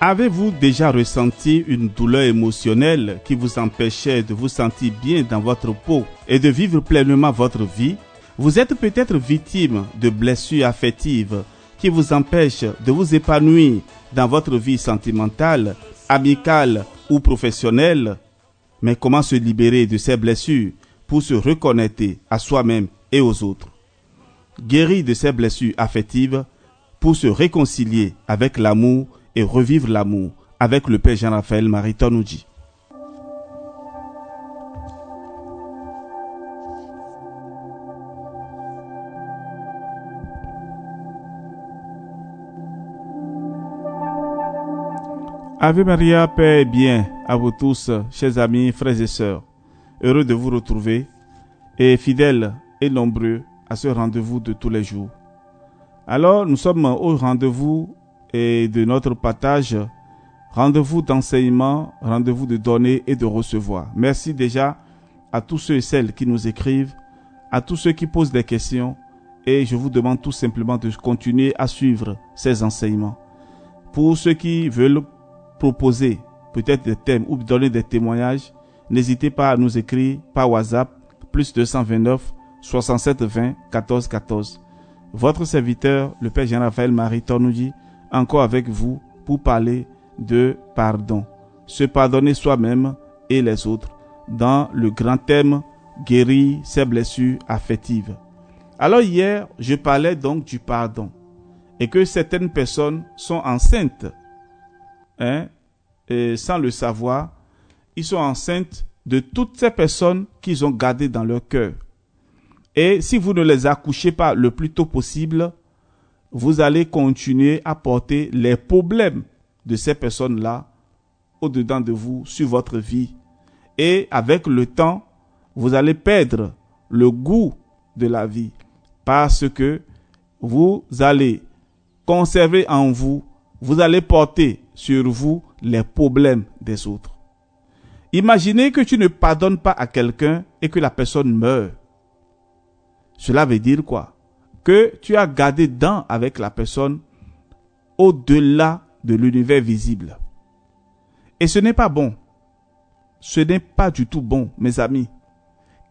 Avez-vous déjà ressenti une douleur émotionnelle qui vous empêchait de vous sentir bien dans votre peau et de vivre pleinement votre vie? Vous êtes peut-être victime de blessures affectives qui vous empêchent de vous épanouir dans votre vie sentimentale, amicale ou professionnelle. Mais comment se libérer de ces blessures pour se reconnecter à soi-même et aux autres? Guérir de ces blessures affectives pour se réconcilier avec l'amour et revivre l'amour avec le Père Jean-Raphaël Maritonouji. Ave Maria, paix et bien à vous tous, chers amis, frères et sœurs. Heureux de vous retrouver et fidèles et nombreux à ce rendez-vous de tous les jours. Alors, nous sommes au rendez-vous et de notre partage, rendez-vous d'enseignement, rendez-vous de donner et de recevoir. Merci déjà à tous ceux et celles qui nous écrivent, à tous ceux qui posent des questions, et je vous demande tout simplement de continuer à suivre ces enseignements. Pour ceux qui veulent proposer peut-être des thèmes ou donner des témoignages, n'hésitez pas à nous écrire par WhatsApp, plus 229 67 20 14 14. Votre serviteur, le Père Jean-Raphaël Maritonouji, encore avec vous pour parler de pardon. Se pardonner soi-même et les autres dans le grand thème guérir ses blessures affectives. Alors hier, je parlais donc du pardon et que certaines personnes sont enceintes, et sans le savoir, ils sont enceintes de toutes ces personnes qu'ils ont gardées dans leur cœur. Et si vous ne les accouchez pas le plus tôt possible, vous allez continuer à porter les problèmes de ces personnes-là au-dedans de vous, sur votre vie. Et avec le temps, vous allez perdre le goût de la vie parce que vous allez conserver en vous, vous allez porter sur vous les problèmes des autres. Imaginez que tu ne pardonnes pas à quelqu'un et que la personne meurt. Cela veut dire quoi? Que tu as gardé dents avec la personne au-delà de l'univers visible. Et ce n'est pas bon. Ce n'est pas du tout bon, mes amis.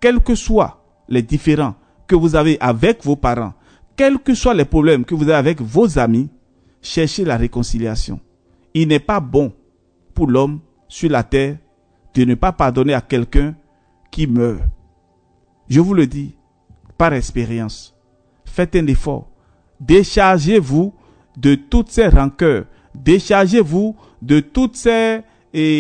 Quels que soient les différends que vous avez avec vos parents, quels que soient les problèmes que vous avez avec vos amis, cherchez la réconciliation. Il n'est pas bon pour l'homme sur la terre de ne pas pardonner à quelqu'un qui meurt. Je vous le dis par expérience. Faites un effort. Déchargez-vous de toutes ces rancœurs. Déchargez-vous de toutes ces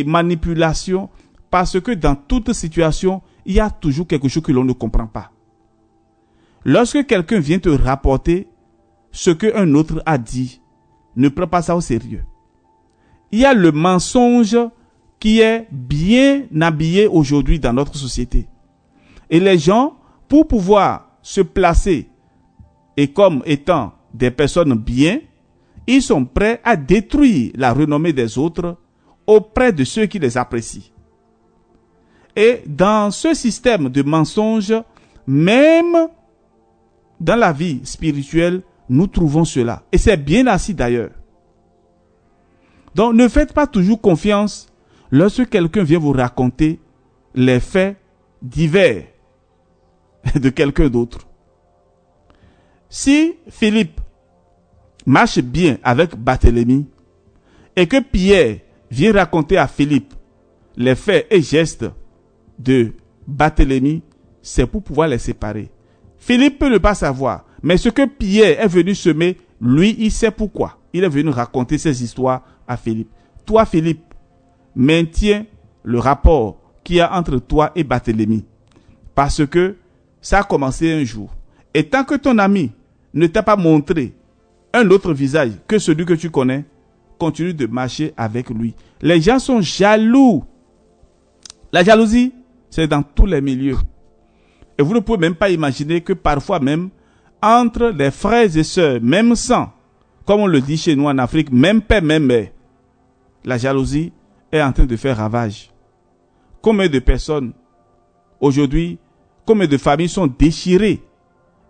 manipulations parce que dans toute situation, il y a toujours quelque chose que l'on ne comprend pas. Lorsque quelqu'un vient te rapporter ce qu'un autre a dit, ne prends pas ça au sérieux. Il y a le mensonge qui est bien habillé aujourd'hui dans notre société. Et les gens, pour pouvoir se placer et comme étant des personnes bien, ils sont prêts à détruire la renommée des autres auprès de ceux qui les apprécient. Et dans ce système de mensonges, même dans la vie spirituelle, nous trouvons cela. Et c'est bien assis d'ailleurs. Donc ne faites pas toujours confiance lorsque quelqu'un vient vous raconter les faits divers de quelqu'un d'autre. Si Philippe marche bien avec Barthélemy et que Pierre vient raconter à Philippe les faits et gestes de Barthélemy, c'est pour pouvoir les séparer. Philippe peut ne pas savoir, mais ce que Pierre est venu semer, lui, il sait pourquoi. Il est venu raconter ces histoires à Philippe. Toi, Philippe, maintiens le rapport qu'il y a entre toi et Barthélemy. Parce que ça a commencé un jour. Et tant que ton ami ne t'a pas montré un autre visage que celui que tu connais, continue de marcher avec lui. Les gens sont jaloux. La jalousie, c'est dans tous les milieux. Et vous ne pouvez même pas imaginer que parfois même, entre les frères et sœurs, même sang, comme on le dit chez nous en Afrique, même père, même mère, la jalousie est en train de faire ravage. Combien de personnes, aujourd'hui, combien de familles sont déchirées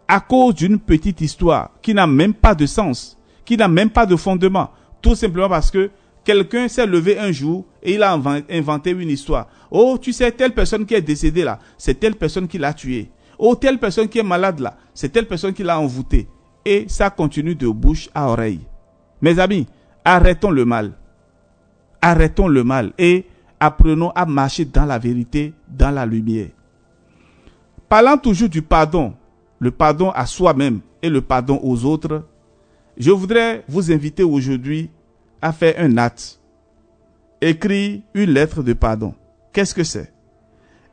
à cause d'une petite histoire qui n'a même pas de sens, qui n'a même pas de fondement, tout simplement parce que quelqu'un s'est levé un jour et il a inventé une histoire. Oh, tu sais, telle personne qui est décédée là, c'est telle personne qui l'a tué. Oh, telle personne qui est malade là, c'est telle personne qui l'a envoûté. Et ça continue de bouche à oreille. Mes amis, arrêtons le mal. Arrêtons le mal et apprenons à marcher dans la vérité, dans la lumière. Parlant toujours du pardon, le pardon à soi-même et le pardon aux autres, je voudrais vous inviter aujourd'hui à faire un acte. Écrire une lettre de pardon. Qu'est-ce que c'est?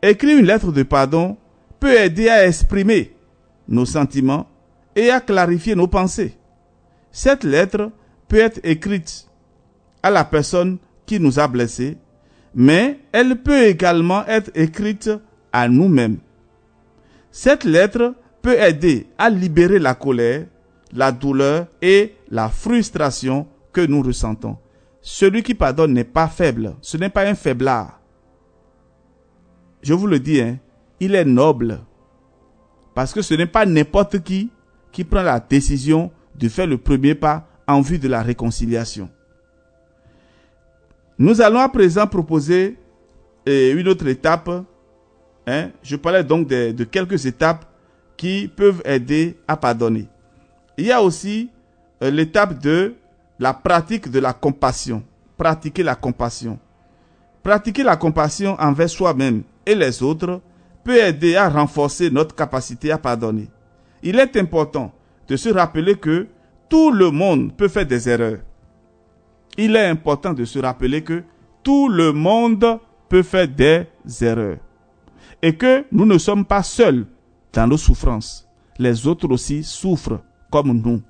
Écrire une lettre de pardon peut aider à exprimer nos sentiments et à clarifier nos pensées. Cette lettre peut être écrite à la personne qui nous a blessés, mais elle peut également être écrite à nous-mêmes. Cette lettre peut aider à libérer la colère, la douleur et la frustration que nous ressentons. Celui qui pardonne n'est pas faible, ce n'est pas un faiblard. Je vous le dis, il est noble. Parce que ce n'est pas n'importe qui prend la décision de faire le premier pas en vue de la réconciliation. Nous allons à présent proposer une autre étape. Je parlais donc de quelques étapes qui peuvent aider à pardonner. Il y a aussi l'étape de la pratique de la compassion. Pratiquer la compassion. Pratiquer la compassion envers soi-même et les autres peut aider à renforcer notre capacité à pardonner. Il est important de se rappeler que tout le monde peut faire des erreurs. Il est important de se rappeler que tout le monde peut faire des erreurs. Et que nous ne sommes pas seuls dans nos souffrances. Les autres aussi souffrent comme nous.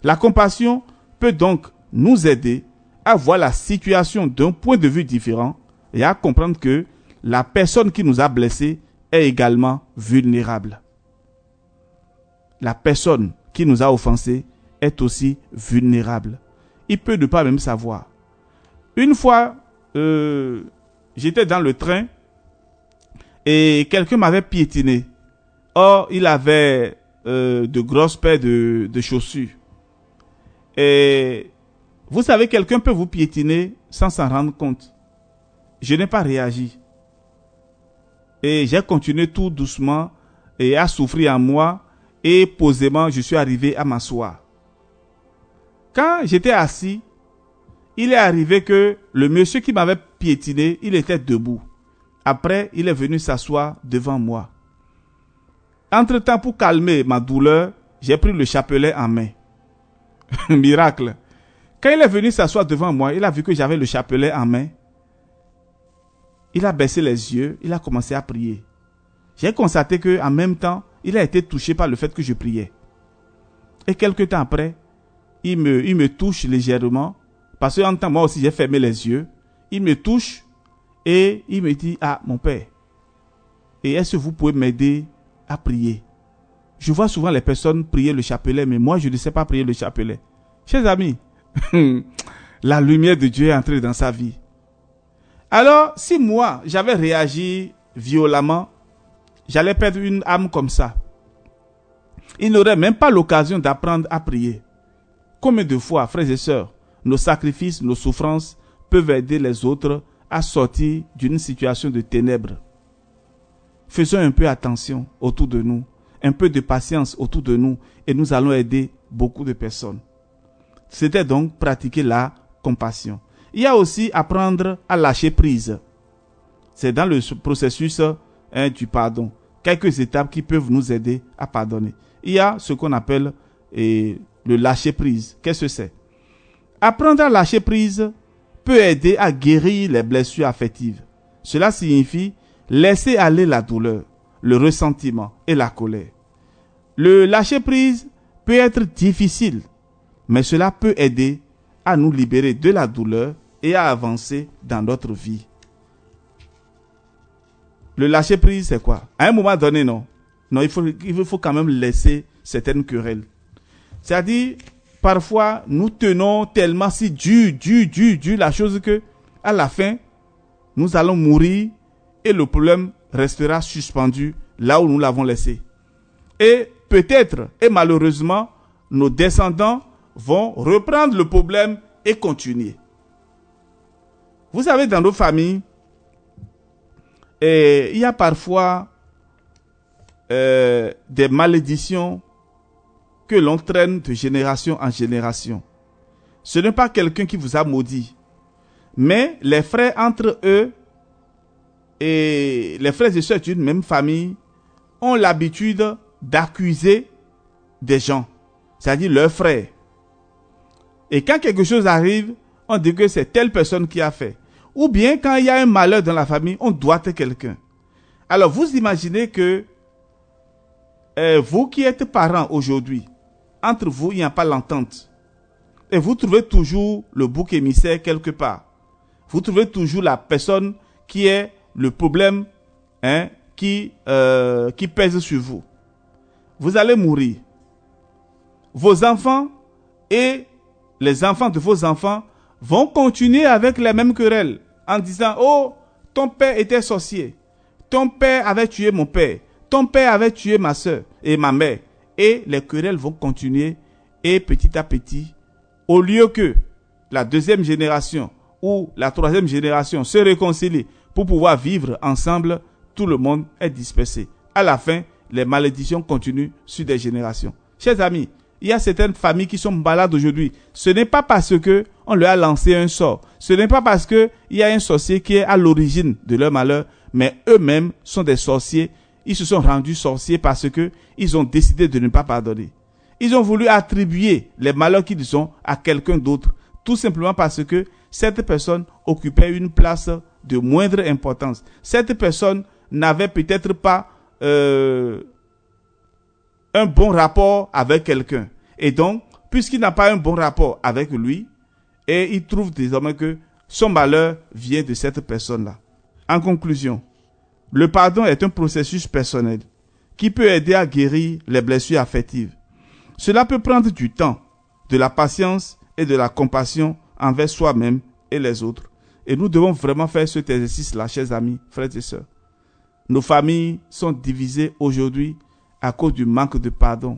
La compassion peut donc nous aider à voir la situation d'un point de vue différent et à comprendre que la personne qui nous a blessés est également vulnérable. La personne qui nous a offensés est aussi vulnérable. Il peut ne pas même savoir. Une fois, j'étais dans le train et quelqu'un m'avait piétiné. Or, il avait de grosses paires de chaussures. Et vous savez, quelqu'un peut vous piétiner sans s'en rendre compte. Je n'ai pas réagi. Et j'ai continué tout doucement et à souffrir en moi. Et posément, je suis arrivé à m'asseoir. Quand j'étais assis, il est arrivé que le monsieur qui m'avait piétiné, il était debout. Après, il est venu s'asseoir devant moi. Entre-temps, pour calmer ma douleur, j'ai pris le chapelet en main. Miracle. Quand il est venu s'asseoir devant moi, il a vu que j'avais le chapelet en main. Il a baissé les yeux, il a commencé à prier. J'ai constaté qu'en même temps, il a été touché par le fait que je priais. Et quelque temps après, il me touche légèrement, parce qu'en temps, moi aussi, j'ai fermé les yeux. Il me touche et il me dit, ah, mon père, et est-ce que vous pouvez m'aider à prier? Je vois souvent les personnes prier le chapelet, mais moi, je ne sais pas prier le chapelet. Chers amis, la lumière de Dieu est entrée dans sa vie. Alors, si moi, j'avais réagi violemment, j'allais perdre une âme comme ça. Il n'aurait même pas l'occasion d'apprendre à prier. Combien de fois, frères et sœurs, nos sacrifices, nos souffrances peuvent aider les autres à sortir d'une situation de ténèbres. Faisons un peu attention autour de nous, un peu de patience autour de nous et nous allons aider beaucoup de personnes. C'était donc pratiquer la compassion. Il y a aussi apprendre à lâcher prise. C'est dans le processus du pardon. Quelques étapes qui peuvent nous aider à pardonner. Il y a ce qu'on appelle le lâcher prise. Qu'est-ce que c'est? Apprendre à lâcher prise peut aider à guérir les blessures affectives. Cela signifie laisser aller la douleur, le ressentiment et la colère. Le lâcher prise peut être difficile, mais cela peut aider à nous libérer de la douleur et à avancer dans notre vie. Le lâcher prise, c'est quoi? À un moment donné, non, il faut quand même laisser certaines querelles. C'est-à-dire, parfois, nous tenons tellement si dur la chose que, à la fin, nous allons mourir et le problème restera suspendu là où nous l'avons laissé. Et peut-être, et malheureusement, nos descendants vont reprendre le problème et continuer. Vous savez, dans nos familles, il y a parfois des malédictions que l'on traîne de génération en génération. Ce n'est pas quelqu'un qui vous a maudit, mais les frères entre eux et les frères et sœurs d'une même famille ont l'habitude d'accuser des gens, c'est-à-dire leurs frères. Et quand quelque chose arrive, on dit que c'est telle personne qui a fait. Ou bien quand il y a un malheur dans la famille, on doit être quelqu'un. Alors vous imaginez que vous qui êtes parents aujourd'hui, entre vous, il n'y a pas l'entente. Et vous trouvez toujours le bouc émissaire quelque part. Vous trouvez toujours la personne qui est le problème qui pèse sur vous. Vous allez mourir. Vos enfants et les enfants de vos enfants vont continuer avec les mêmes querelles en disant « Oh, ton père était sorcier. Ton père avait tué mon père. Ton père avait tué ma soeur et ma mère. » Et les querelles vont continuer. Et petit à petit, au lieu que la deuxième génération ou la troisième génération se réconcilie pour pouvoir vivre ensemble, tout le monde est dispersé. À la fin, les malédictions continuent sur des générations. Chers amis, il y a certaines familles qui sont malades aujourd'hui. Ce n'est pas parce que on leur a lancé un sort. Ce n'est pas parce que il y a un sorcier qui est à l'origine de leur malheur, mais eux-mêmes sont des sorciers. Ils se sont rendus sorciers parce que ils ont décidé de ne pas pardonner. Ils ont voulu attribuer les malheurs qu'ils ont à quelqu'un d'autre, tout simplement parce que cette personne occupait une place de moindre importance. Cette personne n'avait peut-être pas un bon rapport avec quelqu'un. Et donc, puisqu'il n'a pas un bon rapport avec lui, et il trouve désormais que son malheur vient de cette personne-là. En conclusion, le pardon est un processus personnel qui peut aider à guérir les blessures affectives. Cela peut prendre du temps, de la patience et de la compassion envers soi-même et les autres. Et nous devons vraiment faire cet exercice-là, chers amis, frères et sœurs. Nos familles sont divisées aujourd'hui à cause du manque de pardon.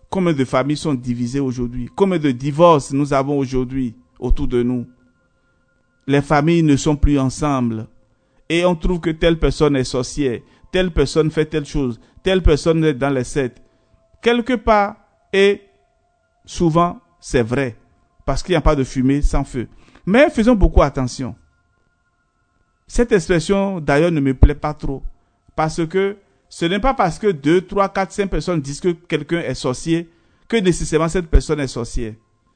Combien de familles sont divisées aujourd'hui? Combien de divorces nous avons aujourd'hui autour de nous? Les familles ne sont plus ensemble. Et on trouve que telle personne est sorcière, telle personne fait telle chose, telle personne est dans les sectes. Quelque part, et souvent, c'est vrai, parce qu'il n'y a pas de fumée sans feu. Mais faisons beaucoup attention. Cette expression, d'ailleurs, ne me plaît pas trop, parce que ce n'est pas parce que 2, 3, 4, 5 personnes disent que quelqu'un est sorcier que nécessairement cette personne est sorcière.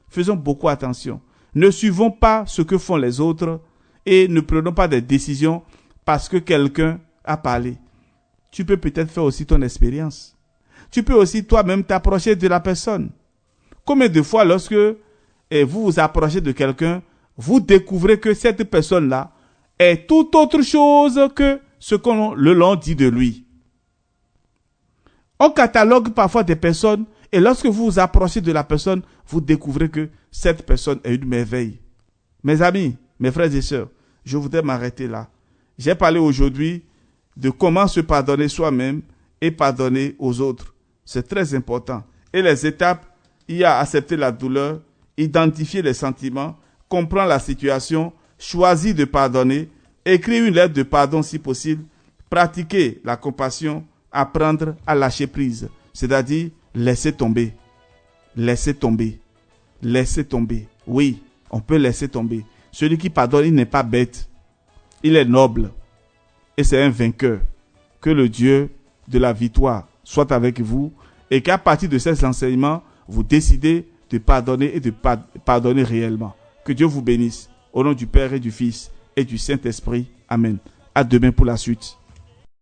Faisons beaucoup attention. Ne suivons pas ce que font les autres et ne prenons pas des décisions parce que quelqu'un a parlé. Tu peux peut-être faire aussi ton expérience. Tu peux aussi toi-même t'approcher de la personne. Combien de fois lorsque vous vous approchez de quelqu'un, vous découvrez que cette personne-là est tout autre chose que ce qu'on l'on dit de lui. On catalogue parfois des personnes et lorsque vous vous approchez de la personne, vous découvrez que cette personne est une merveille. Mes amis, mes frères et sœurs, je voudrais m'arrêter là. J'ai parlé aujourd'hui de comment se pardonner soi-même et pardonner aux autres. C'est très important. Et les étapes, il y a accepter la douleur, identifier les sentiments, comprendre la situation, choisir de pardonner, écrire une lettre de pardon si possible, pratiquer la compassion, apprendre à lâcher prise, c'est-à-dire laisser tomber. Laisser tomber. Laisser tomber. Oui, on peut laisser tomber. Celui qui pardonne, il n'est pas bête. Il est noble. Et c'est un vainqueur. Que le Dieu de la victoire soit avec vous et qu'à partir de ces enseignements, vous décidez de pardonner et de pardonner réellement. Que Dieu vous bénisse. Au nom du Père et du Fils et du Saint-Esprit. Amen. À demain pour la suite.